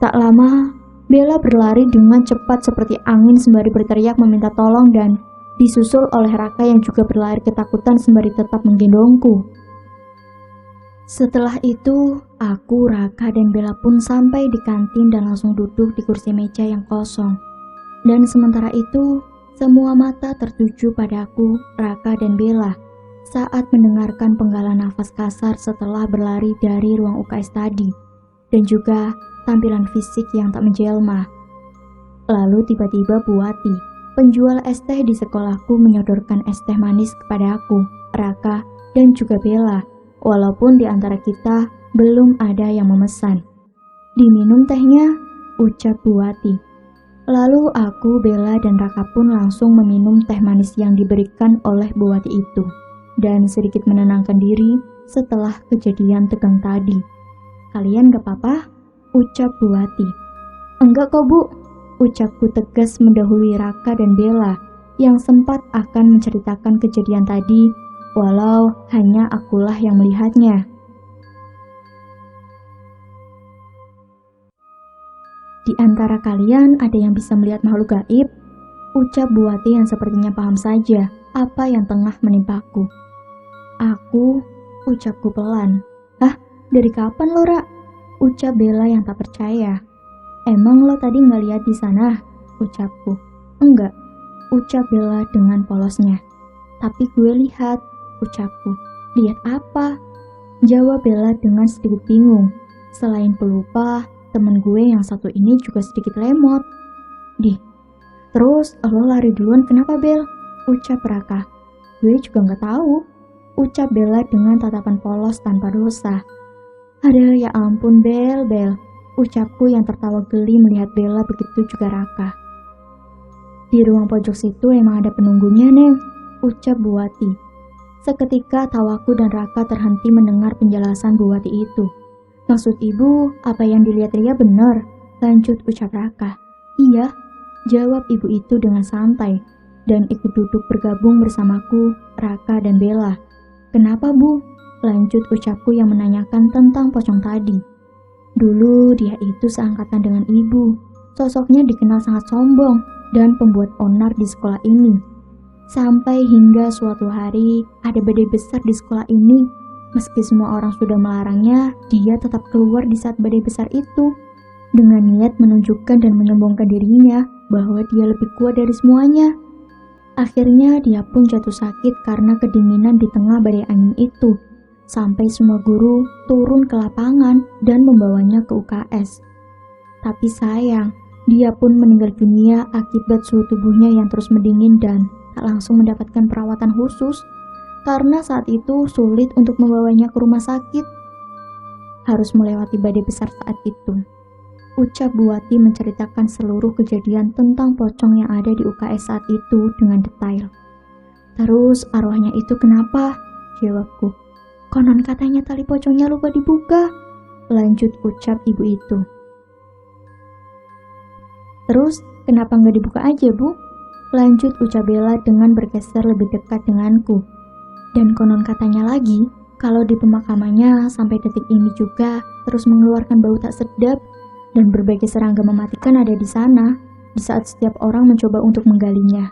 Tak lama, Bella berlari dengan cepat seperti angin sembari berteriak meminta tolong dan disusul oleh Raka yang juga berlari ketakutan sembari tetap menggendongku. Setelah itu, aku, Raka, dan Bella pun sampai di kantin dan langsung duduk di kursi meja yang kosong. Dan sementara itu, semua mata tertuju padaku, Raka, dan Bella saat mendengarkan penggalan nafas kasar setelah berlari dari ruang UKS tadi, dan juga tampilan fisik yang tak menjelma. Lalu tiba-tiba Bu Wati, penjual es teh di sekolahku, menyodorkan es teh manis kepada aku, Raka, dan juga Bella, walaupun di antara kita belum ada yang memesan. "Diminum tehnya," ucap Bu Wati. Lalu aku, Bella, dan Raka pun langsung meminum teh manis yang diberikan oleh Bu Wati itu, dan sedikit menenangkan diri setelah kejadian tegang tadi. "Kalian gak apa-apa?" ucap Bu Wati. "Enggak kok Bu," ucapku tegas mendahului Raka dan Bella yang sempat akan menceritakan kejadian tadi, walau hanya akulah yang melihatnya. "Di antara kalian ada yang bisa melihat makhluk gaib?" ucap Bu Wati yang sepertinya paham saja apa yang tengah menimpaku. "Aku," ucapku pelan. "Hah? Dari kapan lo, Ra?" ucap Bella yang tak percaya. "Emang lo tadi nggak lihat di sana?" ucapku. "Enggak," ucap Bella dengan polosnya. "Tapi gue lihat," ucapku. "Lihat apa?" jawab Bella dengan sedikit bingung. "Selain pelupa, temen gue yang satu ini juga sedikit lemot." "Terus lo lari duluan kenapa, Bel?" ucap Raka. "Gue juga nggak tahu," ucap Bella dengan tatapan polos tanpa dosa. "Ada, ya ampun Bel, ucapku yang tertawa geli melihat Bella, begitu juga Raka. "Di ruang pojok situ emang ada penunggunya, Neng," ucap Bu Wati. Seketika tawaku dan Raka terhenti mendengar penjelasan Bu Wati itu. "Maksud ibu, apa yang dilihat Ria benar?" lanjut ucap Raka. "Iya," jawab ibu itu dengan santai, dan ikut duduk bergabung bersamaku, Raka, dan Bella. "Kenapa, Bu?" lanjut ucapku yang menanyakan tentang pocong tadi. "Dulu dia itu seangkatan dengan ibu. Sosoknya dikenal sangat sombong dan pembuat onar di sekolah ini. Sampai hingga suatu hari ada badai besar di sekolah ini. Meski semua orang sudah melarangnya, dia tetap keluar di saat badai besar itu dengan niat menunjukkan dan menyombongkan dirinya bahwa dia lebih kuat dari semuanya. Akhirnya dia pun jatuh sakit karena kedinginan di tengah badai angin itu. Sampai semua guru turun ke lapangan dan membawanya ke UKS. Tapi sayang, dia pun meninggal dunia akibat suhu tubuhnya yang terus mendingin dan tak langsung mendapatkan perawatan khusus, karena saat itu sulit untuk membawanya ke rumah sakit. Harus melewati badai besar saat itu," ucap Bu Wati menceritakan seluruh kejadian tentang pocong yang ada di UKS saat itu dengan detail. "Terus arwahnya itu kenapa?" jawabku. "Konon katanya tali pocongnya lupa dibuka," lanjut ucap ibu itu. "Terus kenapa nggak dibuka aja, Bu?" lanjut ucap Bella dengan bergeser lebih dekat denganku. "Dan konon katanya lagi, kalau di pemakamannya sampai detik ini juga terus mengeluarkan bau tak sedap dan berbagai serangga mematikan ada di sana di saat setiap orang mencoba untuk menggalinya."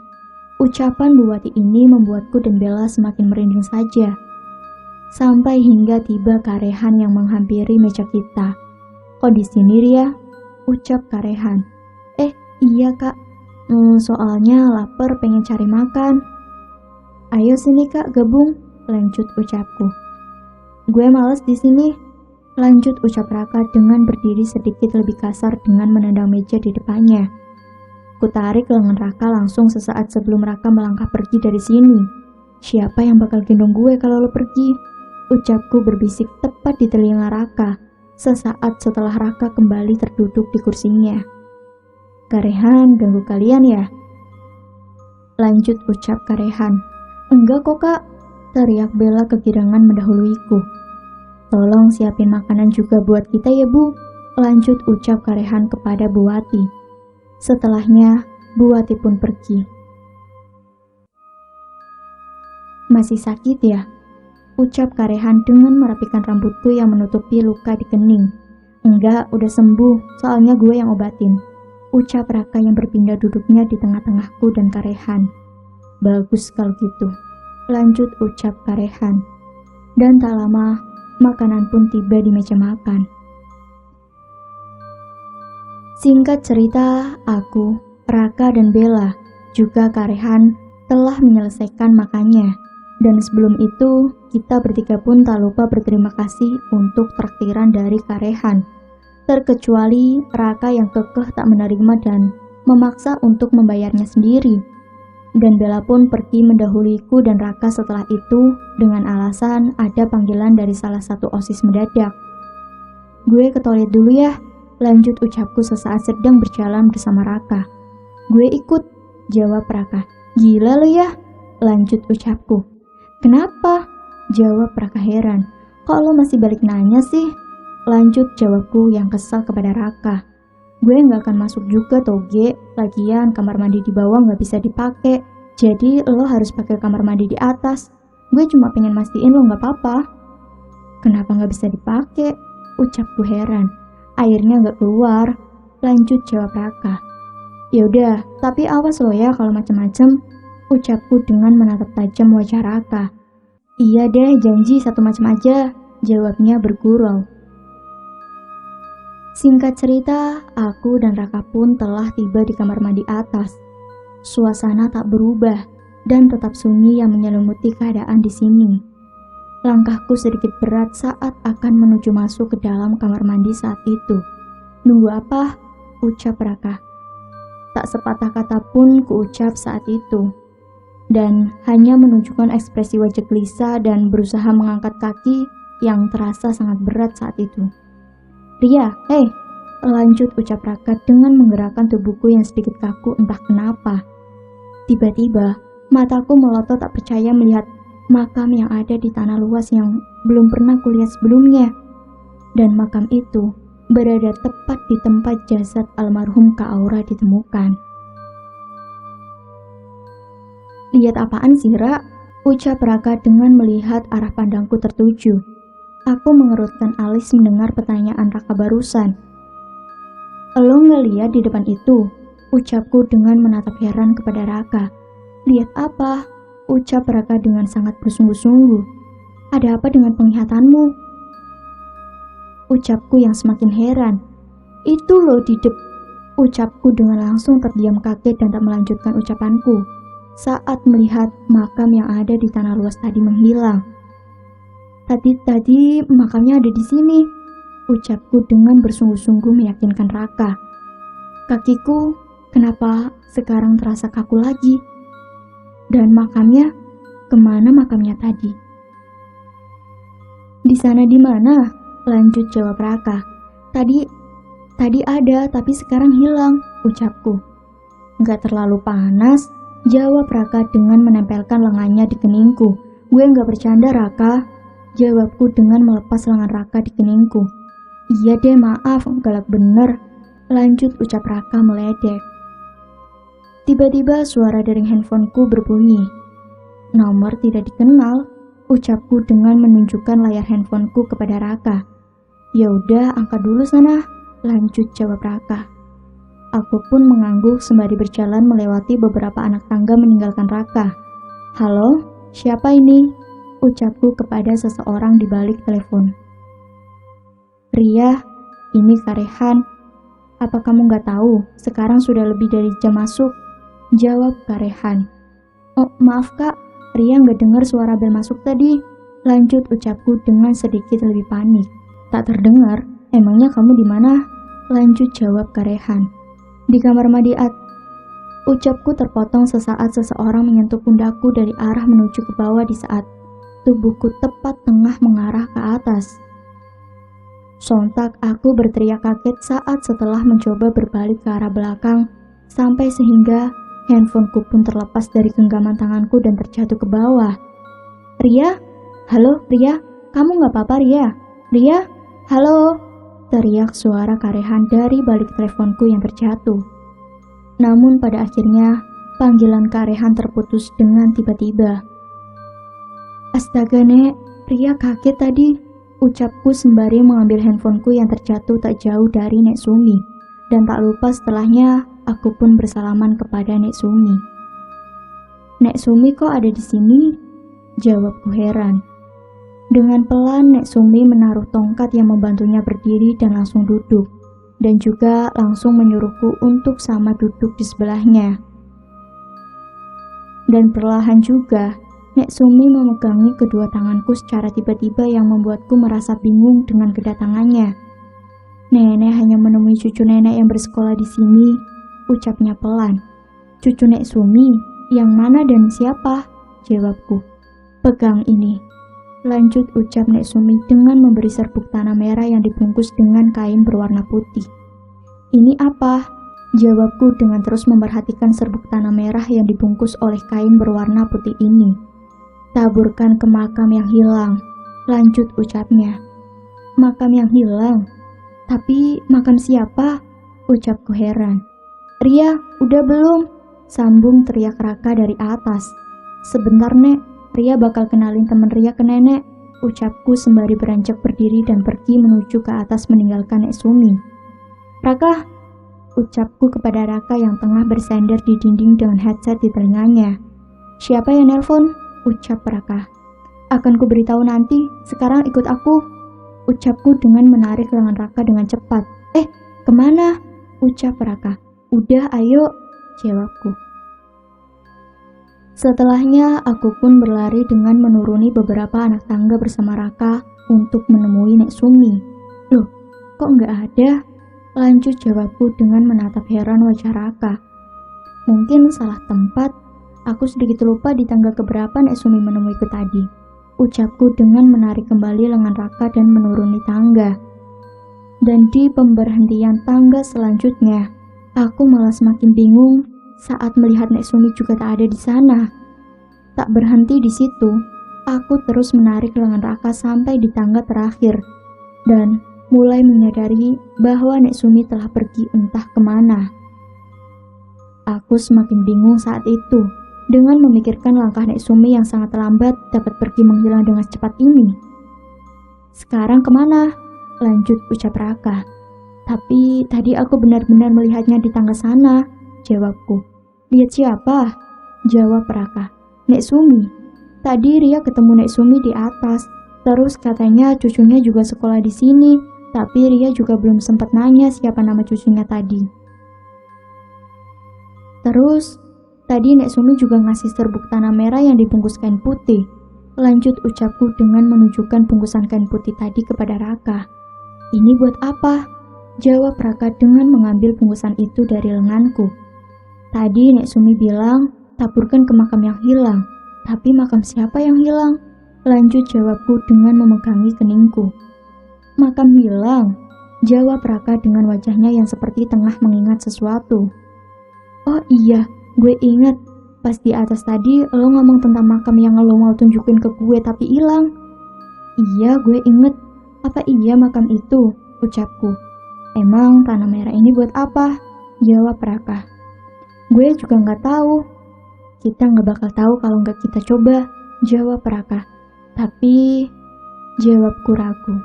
Ucapan Bu Wati ini membuatku dan Bella semakin merinding saja. Sampai hingga tiba Karehan yang menghampiri meja kita. "Kok di sini, Ria?" ucap Karehan. Iya Kak, soalnya lapar pengen cari makan." "Ayo sini Kak, gabung," lanjut ucapku. "Gue males di sini," lanjut ucap Raka dengan berdiri sedikit lebih kasar dengan menendang meja di depannya. Kutarik lengan Raka langsung sesaat sebelum Raka melangkah pergi dari sini. "Siapa yang bakal gendong gue kalau lo pergi?" Ucapku berbisik tepat di telinga Raka, sesaat setelah Raka kembali terduduk di kursinya. "Karehan ganggu kalian ya?" lanjut ucap Karehan. "Enggak kok kak," teriak Bella kegirangan mendahuluiku. "Tolong siapin makanan juga buat kita ya bu," lanjut ucap Karehan kepada Buati. Setelahnya, Buati pun pergi. "Masih sakit ya?" ucap Karehan dengan merapikan rambutku yang menutupi luka di kening. "Enggak, udah sembuh, soalnya gue yang obatin," ucap Raka yang berpindah duduknya di tengah-tengahku dan Karehan. "Bagus kalau gitu," lanjut ucap Karehan. Dan tak lama, makanan pun tiba di meja makan. Singkat cerita, aku, Raka dan Bella, juga Karehan telah menyelesaikan makannya. Dan sebelum itu, kita bertiga pun tak lupa berterima kasih untuk traktiran dari Karehan. Terkecuali Raka yang kekeh tak menerima dan memaksa untuk membayarnya sendiri. Dan Bella pun pergi mendahuluiku dan Raka setelah itu dengan alasan ada panggilan dari salah satu OSIS mendadak. "Gue ke toilet dulu ya," lanjut ucapku sesaat sedang berjalan bersama Raka. "Gue ikut," jawab Raka. "Gila lo ya," lanjut ucapku. "Kenapa?" jawab Raka heran. "Kok lo masih balik nanya sih?" lanjut jawabku yang kesal kepada Raka. "Gue gak akan masuk juga toge, lagian kamar mandi di bawah gak bisa dipakai, jadi lo harus pakai kamar mandi di atas. Gue cuma pengen mastiin lo gak apa-apa." "Kenapa gak bisa dipakai?" ucapku heran. "Airnya gak keluar," lanjut jawab Raka. "Yaudah, tapi awas lo ya kalau macem-macem," ucapku dengan menatap tajam wajah Raka. "Iya deh, janji satu macam aja," jawabnya bergurau. Singkat cerita, aku dan Raka pun telah tiba di kamar mandi atas. Suasana tak berubah dan tetap sunyi yang menyelimuti keadaan di sini. Langkahku sedikit berat saat akan menuju masuk ke dalam kamar mandi saat itu. "Nunggu apa?" ucap Raka. Tak sepatah kata pun kuucap saat itu. Dan hanya menunjukkan ekspresi wajah gelisah dan berusaha mengangkat kaki yang terasa sangat berat saat itu. "Ria, hei!" lanjut ucap Raka dengan menggerakkan tubuhku yang sedikit kaku entah kenapa. Tiba-tiba, mataku melotot tak percaya melihat makam yang ada di tanah luas yang belum pernah kulihat sebelumnya. Dan makam itu berada tepat di tempat jasad almarhum Kak Aura ditemukan. "Lihat apaan sih, Ra?" ucap Raka dengan melihat arah pandangku tertuju. Aku mengerutkan alis mendengar pertanyaan Raka barusan. "Lo ngeliat di depan itu?" ucapku dengan menatap heran kepada Raka. "Lihat apa?" ucap Raka dengan sangat bersungguh-sungguh. "Ada apa dengan penglihatanmu?" ucapku yang semakin heran. "Itu lo di ucapku dengan langsung terdiam kaget dan tak melanjutkan ucapanku saat melihat makam yang ada di tanah luas tadi menghilang. Tadi makamnya ada di sini," ucapku dengan bersungguh-sungguh meyakinkan Raka. Kakiku kenapa sekarang terasa kaku lagi? Dan makamnya, kemana makamnya tadi? "Di sana di mana?" lanjut jawab Raka. Tadi ada, tapi sekarang hilang," ucapku. "Gak terlalu panas," jawab Raka dengan menempelkan lengannya di keningku. "Gue gak bercanda, Raka," jawabku dengan melepas lengan Raka di keningku. "Iya deh, maaf, galak bener," lanjut ucap Raka meledek. Tiba-tiba suara dering handphoneku berbunyi. "Nomor tidak dikenal," ucapku dengan menunjukkan layar handphoneku kepada Raka. "Ya udah, angkat dulu sana," lanjut jawab Raka. Aku pun mengangguk sembari berjalan melewati beberapa anak tangga meninggalkan Raka. "Halo, siapa ini?" ucapku kepada seseorang di balik telepon. "Ria, ini Karehan. Apa kamu gak tahu, sekarang sudah lebih dari jam masuk," jawab Karehan. "Oh, maaf kak, Ria gak dengar suara bel masuk tadi," lanjut ucapku dengan sedikit lebih panik. "Tak terdengar? Emangnya kamu di mana?" lanjut jawab Karehan. "Di kamar mandi Ucapku terpotong sesaat seseorang menyentuh pundakku dari arah menuju ke bawah di saat tubuhku tepat tengah mengarah ke atas. Sontak aku berteriak kaget saat setelah mencoba berbalik ke arah belakang, sampai sehingga handphoneku pun terlepas dari genggaman tanganku dan terjatuh ke bawah. "Ria? Halo, Ria? Kamu gak apa-apa, Ria? Ria? Halo?" teriak suara Karehan dari balik teleponku yang terjatuh. Namun pada akhirnya, panggilan Karehan terputus dengan tiba-tiba. "Astaga, Nek, Ria kaget tadi," ucapku sembari mengambil handphoneku yang terjatuh tak jauh dari Nek Sumi. Dan tak lupa setelahnya, aku pun bersalaman kepada Nek Sumi. "Nek Sumi kok ada di sini?" jawabku heran. Dengan pelan, Nek Sumi menaruh tongkat yang membantunya berdiri dan langsung duduk. Dan juga langsung menyuruhku untuk sama duduk di sebelahnya. Dan perlahan juga, Nek Sumi memegangi kedua tanganku secara tiba-tiba yang membuatku merasa bingung dengan kedatangannya. "Nenek hanya menemui cucu nenek yang bersekolah di sini," ucapnya pelan. "Cucu Nek Sumi? Yang mana dan siapa?" jawabku. "Pegang ini," lanjut ucap Nek Sumi dengan memberi serbuk tanah merah yang dibungkus dengan kain berwarna putih. "Ini apa?" jawabku dengan terus memperhatikan serbuk tanah merah yang dibungkus oleh kain berwarna putih ini. "Taburkan ke makam yang hilang," lanjut ucapnya. "Makam yang hilang? Tapi makam siapa?" ucapku heran. "Ria, udah belum?" sambung teriak Raka dari atas. "Sebentar, Nek, Ria bakal kenalin temen Ria ke nenek," ucapku sembari beranjak berdiri dan pergi menuju ke atas meninggalkan Nek Sumi. "Raka," ucapku kepada Raka yang tengah bersender di dinding dengan headset di telinganya. "Siapa yang nelpon?" ucap Raka. "Akan ku beritahu nanti, sekarang ikut aku," ucapku dengan menarik lengan Raka dengan cepat. Kemana?" ucap Raka. "Udah, ayo," jawabku. Setelahnya, aku pun berlari dengan menuruni beberapa anak tangga bersama Raka untuk menemui Nek Sumi. "Loh, kok nggak ada?" lanjut jawabku dengan menatap heran wajah Raka. "Mungkin salah tempat. Aku sedikit lupa di tangga keberapa Nek Sumi menemuiku tadi," ucapku dengan menarik kembali lengan Raka dan menuruni tangga. Dan di pemberhentian tangga selanjutnya, aku malah semakin bingung saat melihat Nek Sumi juga tak ada di sana. Tak berhenti di situ, aku terus menarik lengan Raka sampai di tangga terakhir dan mulai menyadari bahwa Nek Sumi telah pergi entah kemana. Aku semakin bingung saat itu dengan memikirkan langkah Nek Sumi yang sangat lambat dapat pergi menghilang dengan secepat ini. "Sekarang kemana?" lanjut ucap Raka. "Tapi tadi aku benar-benar melihatnya di tangga sana," jawabku. "Lihat siapa?" jawab Raka. "Nek Sumi. Tadi Ria ketemu Nek Sumi di atas. Terus katanya cucunya juga sekolah di sini, tapi Ria juga belum sempat nanya siapa nama cucunya tadi. Terus tadi Nek Sumi juga ngasih serbuk tanah merah yang dibungkus kain putih," lanjut ucapku dengan menunjukkan bungkusan kain putih tadi kepada Raka. "Ini buat apa?" jawab Raka dengan mengambil bungkusan itu dari lenganku. "Tadi Nek Sumi bilang, taburkan ke makam yang hilang. Tapi makam siapa yang hilang?" lanjut jawabku dengan memegangi keningku. "Makam hilang?" jawab Raka dengan wajahnya yang seperti tengah mengingat sesuatu. "Oh iya, gue inget. Pas di atas tadi lo ngomong tentang makam yang lo mau tunjukin ke gue tapi hilang." "Iya, gue inget. Apa iya makam itu?" ucapku. "Emang tanah merah ini buat apa?" jawab Raka. "Gue juga nggak tahu." "Kita nggak bakal tahu kalau nggak kita coba," jawab Raka. "Tapi," jawabku ragu.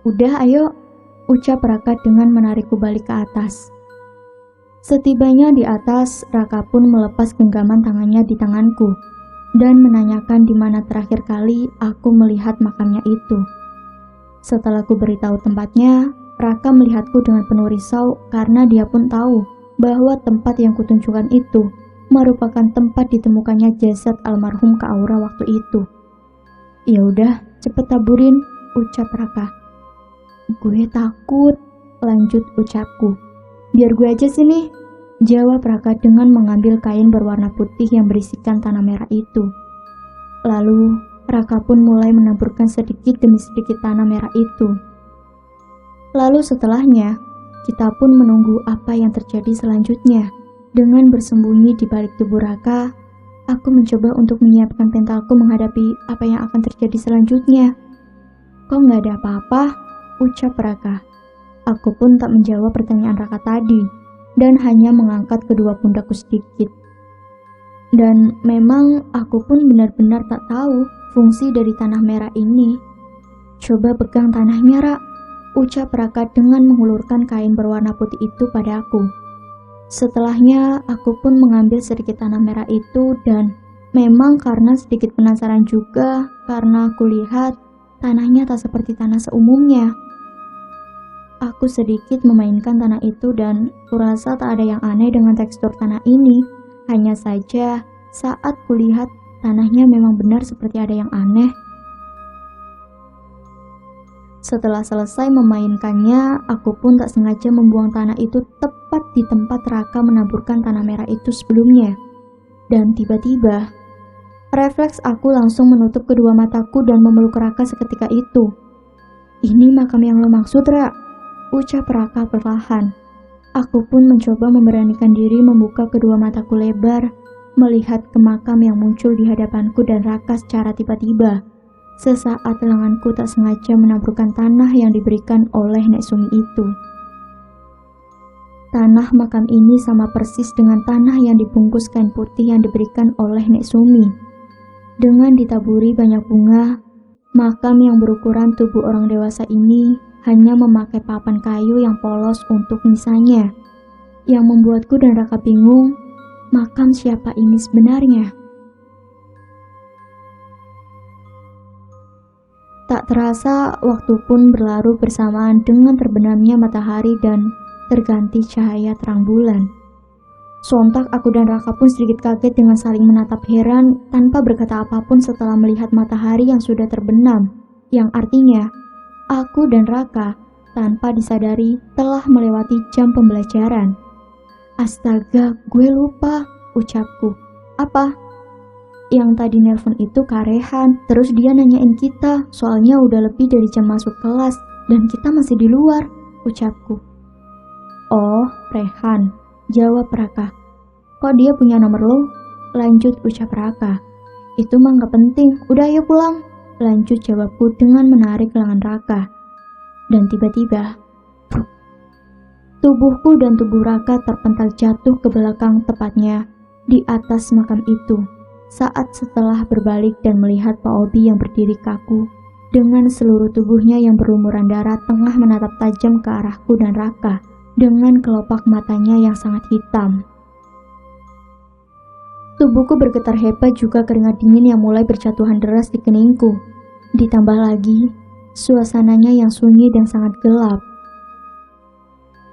"Udah, ayo," ucap Raka dengan menarikku balik ke atas. Setibanya di atas, Raka pun melepas genggaman tangannya di tanganku dan menanyakan di mana terakhir kali aku melihat makamnya itu. Setelah ku beritahu tempatnya, Raka melihatku dengan penuh risau karena dia pun tahu bahwa tempat yang kutunjukkan itu merupakan tempat ditemukannya jasad almarhum Kak Aura waktu itu. "Ya udah, cepet taburin," ucap Raka. "Gue takut," lanjut ucapku. "Biar gue aja sini," jawab Raka dengan mengambil kain berwarna putih yang berisikan tanah merah itu. Lalu Raka pun mulai menaburkan sedikit demi sedikit tanah merah itu. Lalu setelahnya, kita pun menunggu apa yang terjadi selanjutnya. Dengan bersembunyi di balik tubuh Raka, aku mencoba untuk menyiapkan mentalku menghadapi apa yang akan terjadi selanjutnya. Kok nggak ada apa-apa? Ucap Raka. Aku pun tak menjawab pertanyaan Raka tadi, dan hanya mengangkat kedua pundakku sedikit. Dan memang aku pun benar-benar tak tahu fungsi dari tanah merah ini. Coba pegang tanahnya, Ra, ucap Raka dengan mengulurkan kain berwarna putih itu padaku. Setelahnya, aku pun mengambil sedikit tanah merah itu dan memang karena sedikit penasaran juga karena aku lihat tanahnya tak seperti tanah seumumnya. Aku sedikit memainkan tanah itu dan kurasa tak ada yang aneh dengan tekstur tanah ini. Hanya saja saat kulihat tanahnya memang benar seperti ada yang aneh. Setelah selesai memainkannya, aku pun tak sengaja membuang tanah itu tepat di tempat Raka menaburkan tanah merah itu sebelumnya. Dan tiba-tiba, refleks aku langsung menutup kedua mataku dan memeluk Raka seketika itu. Ini makam yang lo maksud, Ra? Ucap Raka perlahan. Aku pun mencoba memberanikan diri membuka kedua mataku lebar, melihat ke makam yang muncul di hadapanku dan Raka secara tiba-tiba. Sesaat lenganku tak sengaja menaburkan tanah yang diberikan oleh Nek Sumi itu. Tanah makam ini sama persis dengan tanah yang dibungkus kain putih yang diberikan oleh Nek Sumi. Dengan ditaburi banyak bunga, makam yang berukuran tubuh orang dewasa ini hanya memakai papan kayu yang polos untuk nisannya. Yang membuatku dan Raka bingung, makam siapa ini sebenarnya? Tak terasa, waktu pun berlalu bersamaan dengan terbenamnya matahari dan terganti cahaya terang bulan. Sontak aku dan Raka pun sedikit kaget dengan saling menatap heran tanpa berkata apapun setelah melihat matahari yang sudah terbenam, yang artinya aku dan Raka tanpa disadari telah melewati jam pembelajaran. Astaga, gue lupa, ucapku. Apa? Yang tadi nelpon itu Kak Rehan, terus dia nanyain kita, soalnya udah lebih dari jam masuk kelas, dan kita masih di luar, ucapku. Oh, Rehan, jawab Raka. Kok dia punya nomor lo? Lanjut ucap Raka. Itu mah gak penting, udah ayo pulang. Lanjut jawabku dengan menarik lengan Raka. Dan tiba-tiba, tubuhku dan tubuh Raka terpental jatuh ke belakang, tepatnya di atas makam itu. Saat setelah berbalik dan melihat Pak Obi yang berdiri kaku, dengan seluruh tubuhnya yang berlumuran darah tengah menatap tajam ke arahku dan Raka, dengan kelopak matanya yang sangat hitam. Tubuhku bergetar hebat, juga keringat dingin yang mulai berjatuhan deras di keningku. Ditambah lagi, suasananya yang sunyi dan sangat gelap,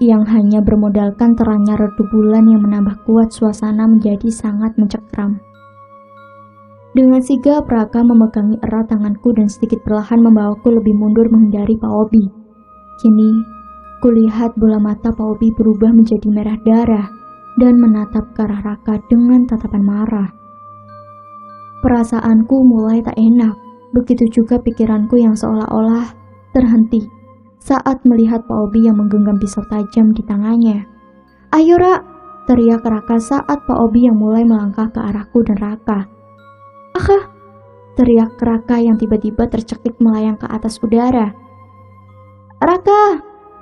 yang hanya bermodalkan terangnya redup bulan yang menambah kuat suasana menjadi sangat mencekram. Dengan sigap Raka memegangi erat tanganku dan sedikit perlahan membawaku lebih mundur menghindari Pak Obi. Kini, kulihat bola mata Pak Obi berubah menjadi merah darah dan menatap ke arah Raka dengan tatapan marah. Perasaanku mulai tak enak, begitu juga pikiranku yang seolah-olah terhenti saat melihat Pak Obi yang menggenggam pisau tajam di tangannya. Ayo, Ra! Teriak Raka saat Pak Obi yang mulai melangkah ke arahku dan Raka. Akah! Teriak Raka yang tiba-tiba tercekik melayang ke atas udara. Raka!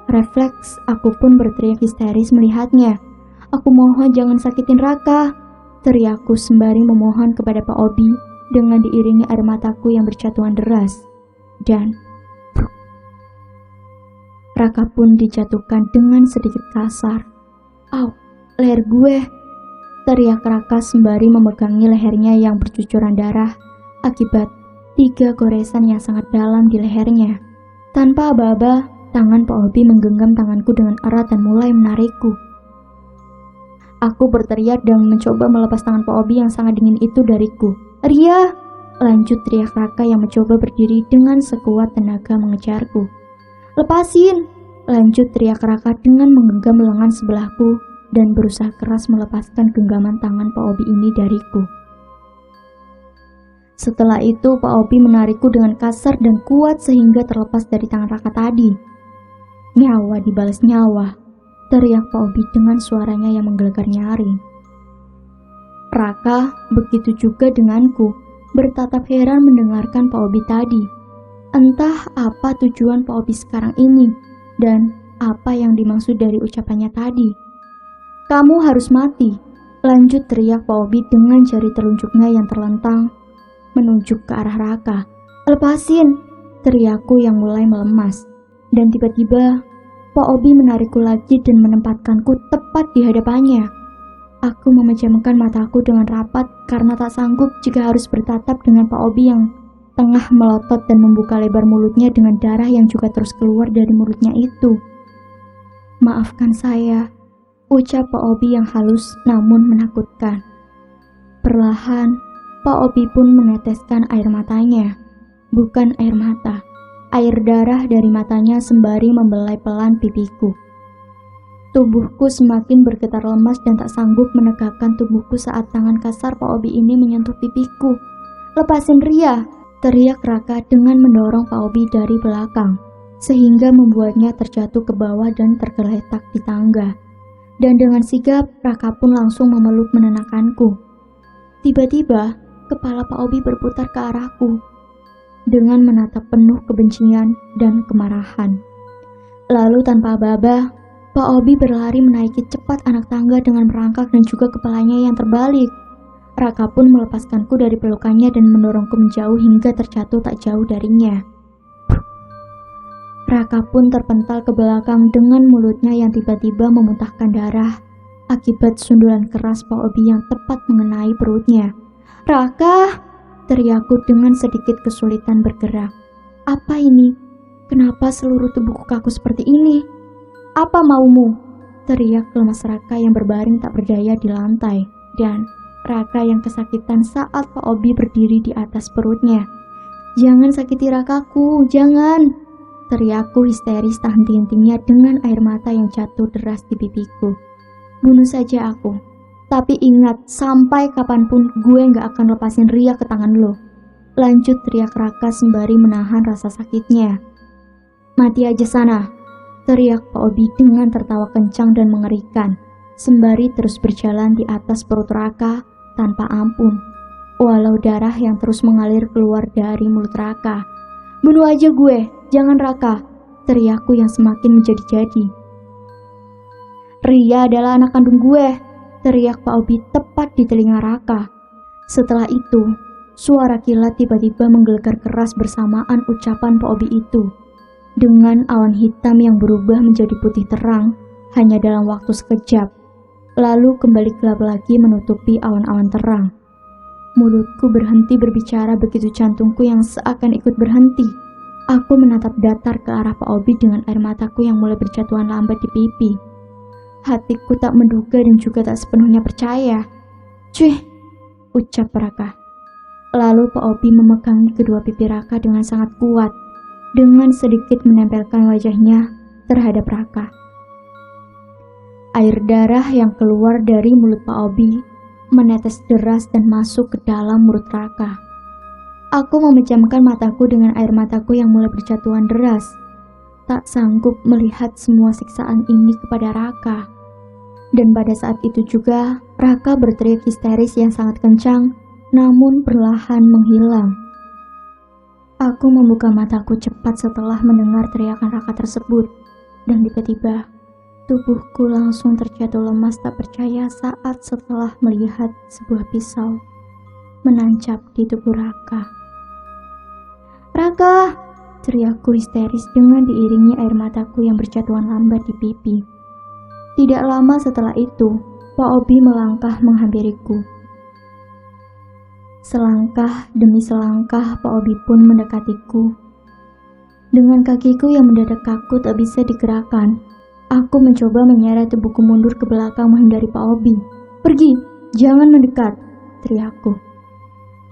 Refleks aku pun berteriak histeris melihatnya. Aku mohon jangan sakitin Raka, teriakku sembari memohon kepada Pak Obi dengan diiringi air mataku yang berjatuhan deras. Dan Raka pun dijatuhkan dengan sedikit kasar. Au, leher gue! Teriak Raka sembari memegangi lehernya yang bercucuran darah akibat 3 goresan yang sangat dalam di lehernya. Tanpa aba-aba, tangan Pak Obi menggenggam tanganku dengan erat dan mulai menarikku. Aku berteriak dan mencoba melepas tangan Pak Obi yang sangat dingin itu dariku. Ria! Lanjut teriak Raka yang mencoba berdiri dengan sekuat tenaga mengejarku. Lepasin! Lanjut teriak Raka dengan menggenggam lengan sebelahku dan berusaha keras melepaskan genggaman tangan Pak Obi ini dariku. Setelah itu Pak Obi menarikku dengan kasar dan kuat sehingga terlepas dari tangan Raka tadi. Nyawa dibalas nyawa, teriak Pak Obi dengan suaranya yang menggelegar nyaring. Raka begitu juga denganku, bertatap heran mendengarkan Pak Obi tadi. Entah apa tujuan Pak Obi sekarang ini dan apa yang dimaksud dari ucapannya tadi. Kamu harus mati, lanjut teriak Pak Obi dengan jari telunjuknya yang terlentang menunjuk ke arah Raka. Lepasin, teriakku yang mulai melemas. Dan tiba-tiba Pak Obi menarikku lagi dan menempatkanku tepat di hadapannya. Aku memejamkan mataku dengan rapat karena tak sanggup jika harus bertatap dengan Pak Obi yang tengah melotot dan membuka lebar mulutnya dengan darah yang juga terus keluar dari mulutnya itu. Maafkan saya, ucap Pak Obi yang halus namun menakutkan. Perlahan, Pak Obi pun meneteskan air matanya. Bukan air mata, air darah dari matanya sembari membelai pelan pipiku. Tubuhku semakin bergetar lemas dan tak sanggup menegakkan tubuhku saat tangan kasar Pak Obi ini menyentuh pipiku. Lepasin Ria, teriak Raka dengan mendorong Pak Obi dari belakang, sehingga membuatnya terjatuh ke bawah dan tergeletak di tangga. Dan dengan sigap, Raka pun langsung memeluk menenangkanku. Tiba-tiba, kepala Pak Obi berputar ke arahku dengan menatap penuh kebencian dan kemarahan. Lalu tanpa aba-aba, Pak Obi berlari menaiki cepat anak tangga dengan merangkak dan juga kepalanya yang terbalik. Raka pun melepaskanku dari pelukannya dan mendorongku menjauh hingga terjatuh tak jauh darinya. Raka pun terpental ke belakang dengan mulutnya yang tiba-tiba memuntahkan darah akibat sundulan keras Pak Obi yang tepat mengenai perutnya. Raka, teriakku dengan sedikit kesulitan bergerak. Apa ini? Kenapa seluruh tubuhku kaku seperti ini? Apa maumu? Teriak lemas Raka yang berbaring tak berdaya di lantai dan Raka yang kesakitan saat Pak Obi berdiri di atas perutnya. Jangan sakiti Rakaku, jangan! Teriakku histeris tak henti-hentinya dengan air mata yang jatuh deras di pipiku. Bunuh saja aku. Tapi ingat, sampai kapanpun gue gak akan lepasin Ria ke tangan lo. Lanjut teriak Raka sembari menahan rasa sakitnya. Mati aja sana, teriak Pak Obi dengan tertawa kencang dan mengerikan, sembari terus berjalan di atas perut Raka tanpa ampun. Walau darah yang terus mengalir keluar dari mulut Raka. Bunuh aja gue, jangan Raka, teriakku yang semakin menjadi-jadi. Ria adalah anak kandung gue, teriak Pak Obi tepat di telinga Raka. Setelah itu, suara kilat tiba-tiba menggelegar keras bersamaan ucapan Pak Obi itu. Dengan awan hitam yang berubah menjadi putih terang hanya dalam waktu sekejap, lalu kembali gelap lagi menutupi awan-awan terang. Mulutku berhenti berbicara begitu jantungku yang seakan ikut berhenti. Aku menatap datar ke arah Pak Obi dengan air mataku yang mulai berjatuhan lambat di pipi. Hatiku tak menduga dan juga tak sepenuhnya percaya. Cuy, ucap Raka. Lalu Pak Obi memegangi kedua pipi Raka dengan sangat kuat, dengan sedikit menempelkan wajahnya terhadap Raka. Air darah yang keluar dari mulut Pak Obi menetes deras dan masuk ke dalam mulut Raka. Aku memejamkan mataku dengan air mataku yang mulai berjatuhan deras. Tak sanggup melihat semua siksaan ini kepada Raka. Dan pada saat itu juga, Raka berteriak histeris yang sangat kencang, namun perlahan menghilang. Aku membuka mataku cepat setelah mendengar teriakan Raka tersebut, dan tiba-tiba, tubuhku langsung terjatuh lemas tak percaya saat setelah melihat sebuah pisau menancap di tubuh Raka. Raka! Teriakku histeris dengan diiringi air mataku yang berjatuhan lambat di pipi. Tidak lama setelah itu, Pak Obi melangkah menghampiriku. Selangkah demi selangkah Pak Obi pun mendekatiku. Dengan kakiku yang mendadak kaku tak bisa digerakkan, aku mencoba menyeret tubuhku mundur ke belakang menghindari Pak Obi. Pergi, jangan mendekat, teriakku.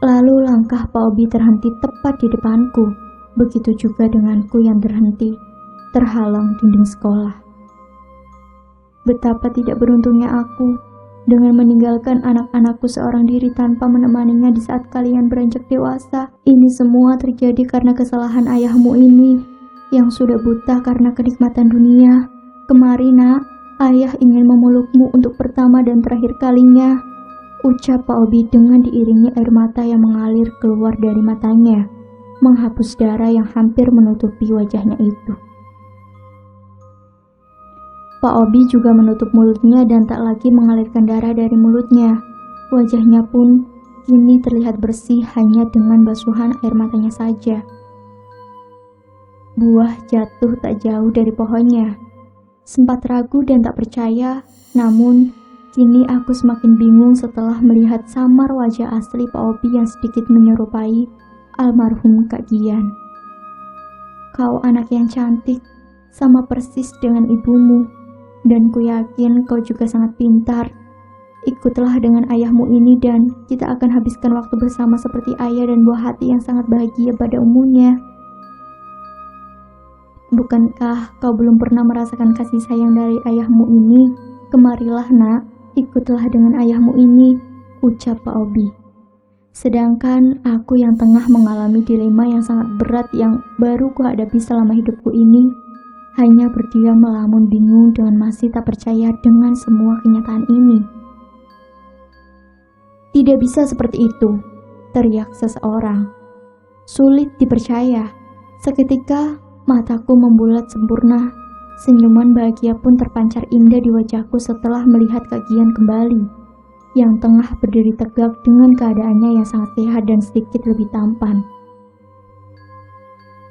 Lalu langkah Pak Obi terhenti tepat di depanku. Begitu juga denganku yang terhenti, terhalang dinding sekolah. Betapa tidak beruntungnya aku dengan meninggalkan anak-anakku seorang diri tanpa menemaninya di saat kalian beranjak dewasa. Ini semua terjadi karena kesalahan ayahmu ini, yang sudah buta karena kenikmatan dunia. Kemari nak, ayah ingin memelukmu untuk pertama dan terakhir kalinya, ucap Pak Obi dengan diiringi air mata yang mengalir keluar dari matanya, menghapus darah yang hampir menutupi wajahnya itu. Pak Obi juga menutup mulutnya dan tak lagi mengalirkan darah dari mulutnya. Wajahnya pun kini terlihat bersih hanya dengan basuhan air matanya saja. Buah jatuh tak jauh dari pohonnya. Sempat ragu dan tak percaya, namun kini aku semakin bingung setelah melihat samar wajah asli Pak Obi yang sedikit menyerupai almarhum Kak Gian. Kau anak yang cantik, sama persis dengan ibumu. Dan ku yakin kau juga sangat pintar. Ikutlah dengan ayahmu ini dan kita akan habiskan waktu bersama seperti ayah dan buah hati yang sangat bahagia pada umumnya. Bukankah kau belum pernah merasakan kasih sayang dari ayahmu ini? Kemarilah nak, ikutlah dengan ayahmu ini, ucap Pak Obi. Sedangkan aku yang tengah mengalami dilema yang sangat berat yang baru kuhadapi selama hidupku ini, hanya berdiam melamun bingung dengan masih tak percaya dengan semua kenyataan ini. Tidak bisa seperti itu, teriak seseorang. Sulit dipercaya. Seketika mataku membulat sempurna. Senyuman bahagia pun terpancar indah di wajahku setelah melihat Kak Gian kembali, yang tengah berdiri tegak dengan keadaannya yang sangat sehat dan sedikit lebih tampan.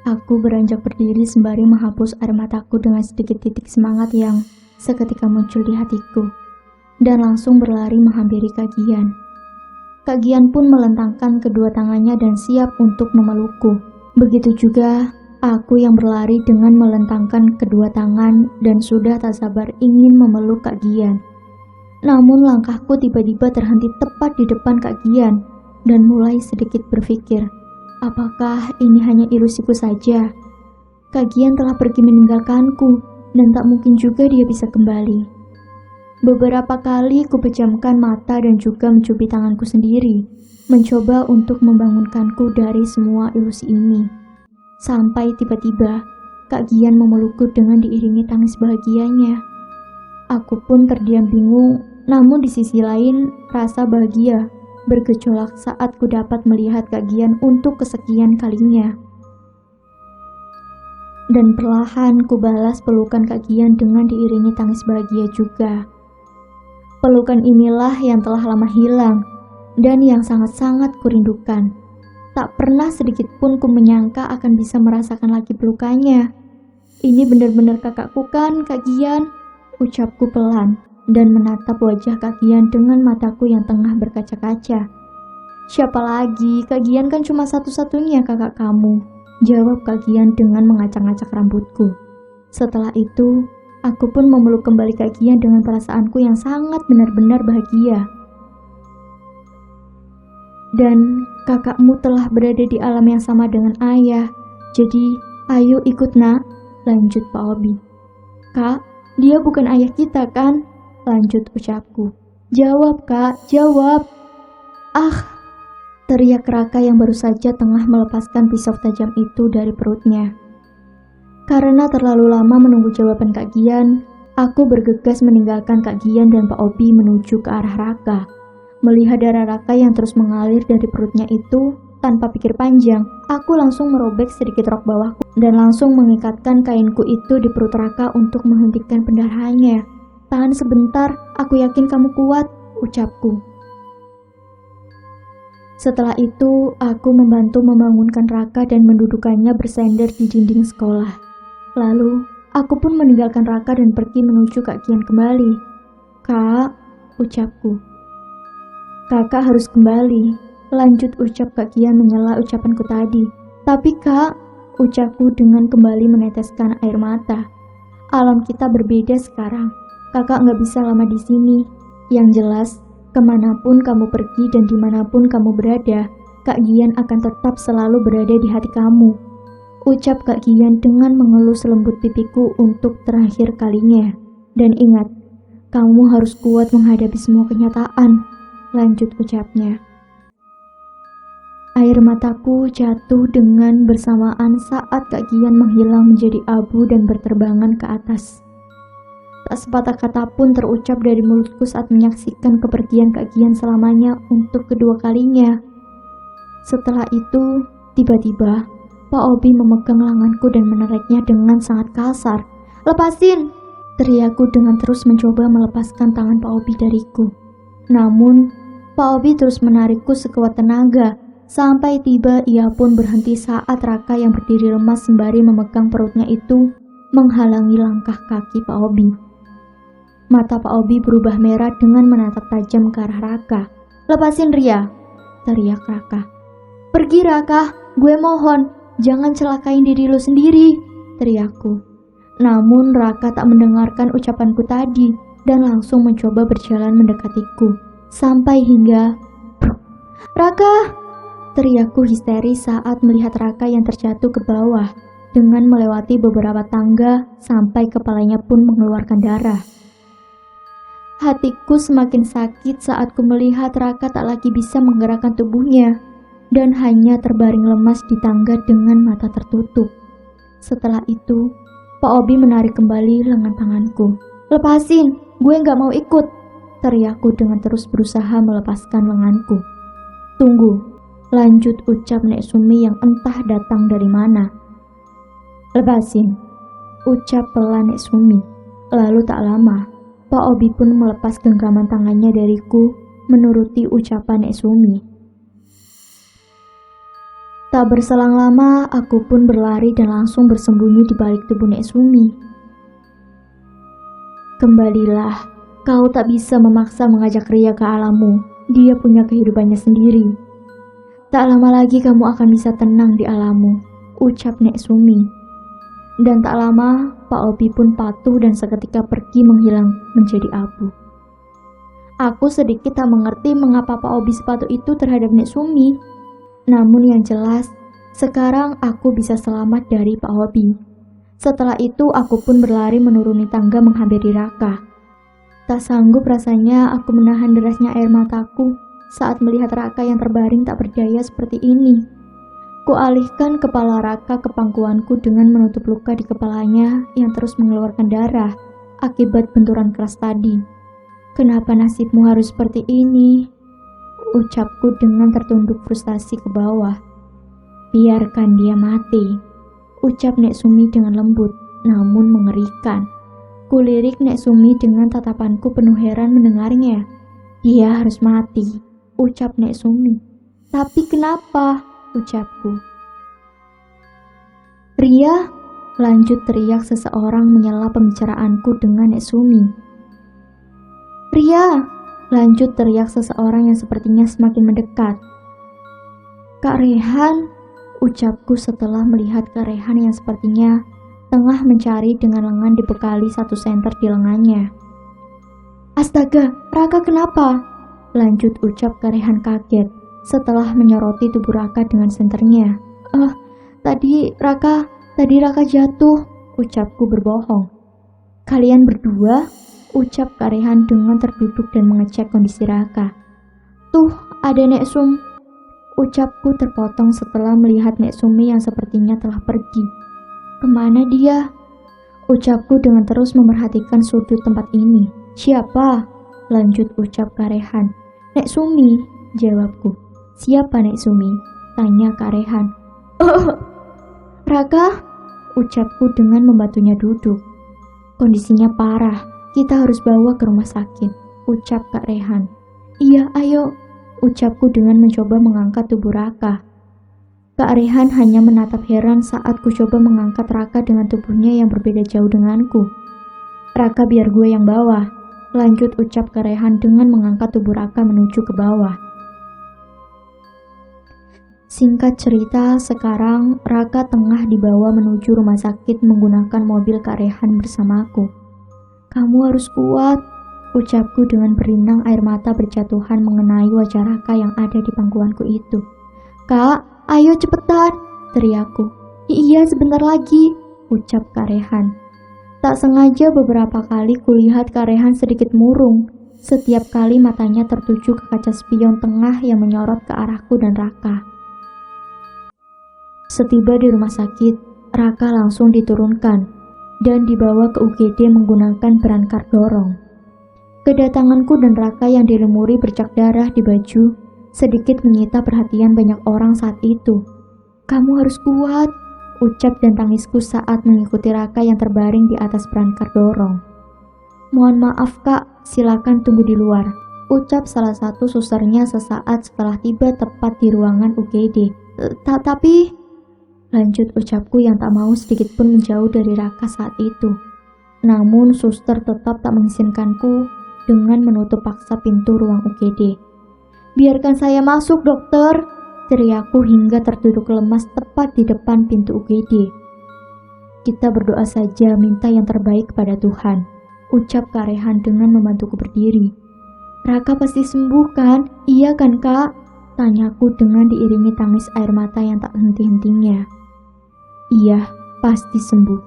Aku beranjak berdiri sembari menghapus air mataku dengan sedikit titik semangat yang seketika muncul di hatiku, dan langsung berlari menghampiri Kak Gian. Kak Gian pun melentangkan kedua tangannya dan siap untuk memelukku. Begitu juga aku yang berlari dengan melentangkan kedua tangan dan sudah tak sabar ingin memeluk Kak Gian. Namun langkahku tiba-tiba terhenti tepat di depan Kak Gian dan mulai sedikit berpikir, apakah ini hanya ilusiku saja? Kak Gian telah pergi meninggalkanku dan tak mungkin juga dia bisa kembali. Beberapa kali ku pejamkan mata dan juga mencubi tanganku sendiri, mencoba untuk membangunkanku dari semua ilusi ini. Sampai tiba-tiba Kak Gian memelukku dengan diiringi tangis bahagianya. Aku pun terdiam bingung, namun di sisi lain rasa bahagia bergejolak saat ku dapat melihat Kak Gian untuk kesekian kalinya. Dan perlahan ku balas pelukan Kak Gian dengan diiringi tangis bahagia juga. Pelukan inilah yang telah lama hilang dan yang sangat-sangat kurindukan. Tak pernah sedikit pun ku menyangka akan bisa merasakan lagi pelukannya. Ini benar-benar kakakku kan, Kak Gian? Ucapku pelan dan menatap wajah Kak Gian dengan mataku yang tengah berkaca-kaca. Siapa lagi? Kak Gian kan cuma satu-satunya kakak kamu, jawab Kak Gian dengan mengacak-ngacak rambutku. Setelah itu, aku pun memeluk kembali Kak Gian dengan perasaanku yang sangat benar-benar bahagia. Dan kakakmu telah berada di alam yang sama dengan ayah. Jadi, ayo ikut nak, lanjut Pak Obi. Kak, dia bukan ayah kita kan? Lanjut ucapku. Jawab kak, jawab. Ah, teriak Raka yang baru saja tengah melepaskan pisau tajam itu dari perutnya. Karena terlalu lama menunggu jawaban Kak Gian, aku bergegas meninggalkan Kak Gian dan Pak Obi menuju ke arah Raka. Melihat darah Raka yang terus mengalir dari perutnya itu, tanpa pikir panjang, aku langsung merobek sedikit rok bawahku dan langsung mengikatkan kainku itu di perut Raka untuk menghentikan pendarahannya. Tahan sebentar, aku yakin kamu kuat, ucapku. Setelah itu, aku membantu membangunkan Raka dan mendudukannya bersender di dinding sekolah. Lalu, aku pun meninggalkan Raka dan pergi menuju Kak Gian kembali. Kak, ucapku. Kakak harus kembali, lanjut ucap Kak Gian menyela ucapanku tadi. Tapi kak, ucapku dengan kembali meneteskan air mata. Alam kita berbeda sekarang. Kakak nggak bisa lama di sini. Yang jelas, kemanapun kamu pergi dan dimanapun kamu berada, Kak Gian akan tetap selalu berada di hati kamu. Ucap Kak Gian dengan mengelus lembut pipiku untuk terakhir kalinya. Dan ingat, Kamu harus kuat menghadapi semua kenyataan, lanjut ucapnya. Air mataku jatuh dengan bersamaan saat Kak Gian menghilang menjadi abu dan berterbangan ke atas. Tak sepatah kata pun terucap dari mulutku saat menyaksikan kepergian Kak Gian selamanya untuk kedua kalinya. Setelah itu, tiba-tiba, Pak Obi memegang lenganku dan menariknya dengan sangat kasar. "Lepasin!" teriakku dengan terus mencoba melepaskan tangan Pak Obi dariku. Namun, Pak Obi terus menarikku sekuat tenaga. Sampai tiba ia pun berhenti saat Raka yang berdiri lemas sembari memegang perutnya itu menghalangi langkah kaki Pak Obi. Mata Pak Obi berubah merah dengan menatap tajam ke arah Raka. "Lepasin Ria!" teriak Raka. "Pergi Raka, gue mohon, jangan celakain diri lu sendiri," teriakku. Namun Raka tak mendengarkan ucapanku tadi dan langsung mencoba berjalan mendekatiku. Sampai hingga "Raka!" teriakku histeris saat melihat Raka yang terjatuh ke bawah dengan melewati beberapa tangga sampai kepalanya pun mengeluarkan darah. Hatiku semakin sakit saat ku melihat Raka tak lagi bisa menggerakkan tubuhnya dan hanya terbaring lemas di tangga dengan mata tertutup. Setelah itu, Pak Obi menarik kembali lengan tanganku. "Lepasin, gue gak mau ikut," teriakku dengan terus berusaha melepaskan lenganku. "Tunggu," lanjut ucap Nek Sumi yang entah datang dari mana. "Lepasin," ucap pelan Nek Sumi. Lalu tak lama, Pak Obi pun melepas genggaman tangannya dariku menuruti ucapan Nek Sumi. Tak berselang lama, aku pun berlari dan langsung bersembunyi di balik tubuh Nek Sumi. "Kembalilah, kau tak bisa memaksa mengajak Ria ke alammu. Dia punya kehidupannya sendiri. Tak lama lagi kamu akan bisa tenang di alammu," ucap Nek Sumi. Dan tak lama, Pak Obi pun patuh dan seketika pergi menghilang menjadi abu. Aku sedikit tak mengerti mengapa Pak Obi sepatu itu terhadap Nek Sumi. Namun yang jelas, sekarang aku bisa selamat dari Pak Obi. Setelah itu aku pun berlari menuruni tangga menghampiri Raka. Tak sanggup rasanya aku menahan derasnya air mataku saat melihat Raka yang terbaring tak berdaya seperti ini. Kualihkan kepala Raka ke pangkuanku dengan menutup luka di kepalanya yang terus mengeluarkan darah akibat benturan keras tadi. "Kenapa nasibmu harus seperti ini?" ucapku dengan tertunduk frustasi ke bawah. "Biarkan dia mati," ucap Nek Sumi dengan lembut namun mengerikan. Kulirik Nek Sumi dengan tatapanku penuh heran mendengarnya. "Dia harus mati," ucap Nek Sumi. "Tapi kenapa?" ucapku. "Ria!" lanjut teriak seseorang menyela pembicaraanku dengan Nek Sumi. "Ria!" lanjut teriak seseorang yang sepertinya semakin mendekat. "Kak Rehan!" ucapku setelah melihat Kak Rehan yang sepertinya tengah mencari dengan lengan dibekali satu senter di lengannya. "Astaga, Raka kenapa?" lanjut ucap Kak Rehan kaget setelah menyoroti tubuh Raka dengan senternya. Tadi Raka jatuh," ucapku berbohong. "Kalian berdua?" ucap Kak Rehan dengan terduduk dan mengecek kondisi Raka. "Tuh, ada Nek Sum," ucapku terpotong setelah melihat Nek Sumi yang sepertinya telah pergi. "Kemana dia?" ucapku dengan terus memerhatikan sudut tempat ini. "Siapa?" lanjut ucap Kak Rehan. "Nek Sumi," jawabku. "Siapa Nek Sumi?" tanya Kak Rehan. "Raka," ucapku dengan membantunya duduk. "Kondisinya parah, kita harus bawa ke rumah sakit," ucap Kak Rehan. "Iya, ayo," ucapku dengan mencoba mengangkat tubuh Raka. Kak Rehan hanya menatap heran saat ku coba mengangkat Raka dengan tubuhnya yang berbeda jauh denganku. "Raka biar gue yang bawa," lanjut ucap Kak Rehan dengan mengangkat tubuh Raka menuju ke bawah. Singkat cerita, sekarang Raka tengah dibawa menuju rumah sakit menggunakan mobil Kak Rehan bersamaku. "Kamu harus kuat," ucapku dengan berinang air mata berjatuhan mengenai wajah Raka yang ada di pangkuanku itu. "Kak, ayo cepetan," teriakku. "Iya, sebentar lagi," ucap Kak Rehan. Tak sengaja beberapa kali kulihat Kak Rehan sedikit murung setiap kali matanya tertuju ke kaca spion tengah yang menyorot ke arahku dan Raka. Setiba di rumah sakit, Raka langsung diturunkan dan dibawa ke UGD menggunakan berangkar dorong. Kedatanganku dan Raka yang dilumuri bercak darah di baju sedikit menyita perhatian banyak orang saat itu. "Kamu harus kuat," ucap dan tangisku saat mengikuti Raka yang terbaring di atas berangkar dorong. "Mohon maaf kak, silakan tunggu di luar," ucap salah satu susternya sesaat setelah tiba tepat di ruangan UGD. Tapi, lanjut ucapku yang tak mau sedikit pun menjauh dari Raka saat itu. Namun suster tetap tak mengizinkanku dengan menutup paksa pintu ruang UGD. "Biarkan saya masuk dokter," teriakku hingga terduduk lemas tepat di depan pintu UGD. "Kita berdoa saja minta yang terbaik pada Tuhan," ucap Kak Rehan dengan membantuku berdiri. "Raka pasti sembuh kan? Iya kan kak?" tanyaku dengan diiringi tangis air mata yang tak henti-hentinya. "Iya, pasti sembuh,"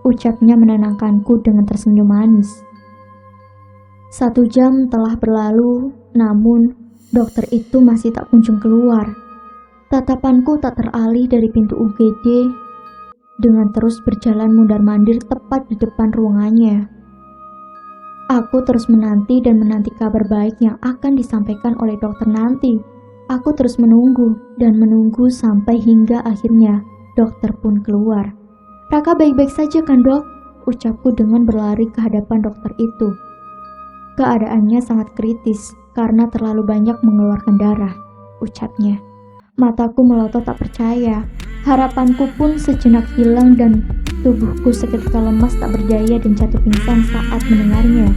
ucapnya menenangkanku dengan tersenyum manis. 1 jam telah berlalu, namun dokter itu masih tak kunjung keluar. Tatapanku tak teralih dari pintu UGD dengan terus berjalan mundar-mandir tepat di depan ruangannya. Aku terus menanti dan menanti kabar baik yang akan disampaikan oleh dokter nanti. Aku terus menunggu dan menunggu sampai hingga akhirnya dokter pun keluar. "Raka baik-baik saja kan dok?" ucapku dengan berlari ke hadapan dokter itu. "Keadaannya sangat kritis karena terlalu banyak mengeluarkan darah," ucapnya. Mataku melotot tak percaya. Harapanku pun sejenak hilang dan tubuhku seketika lemas tak berdaya dan jatuh pingsan saat mendengarnya.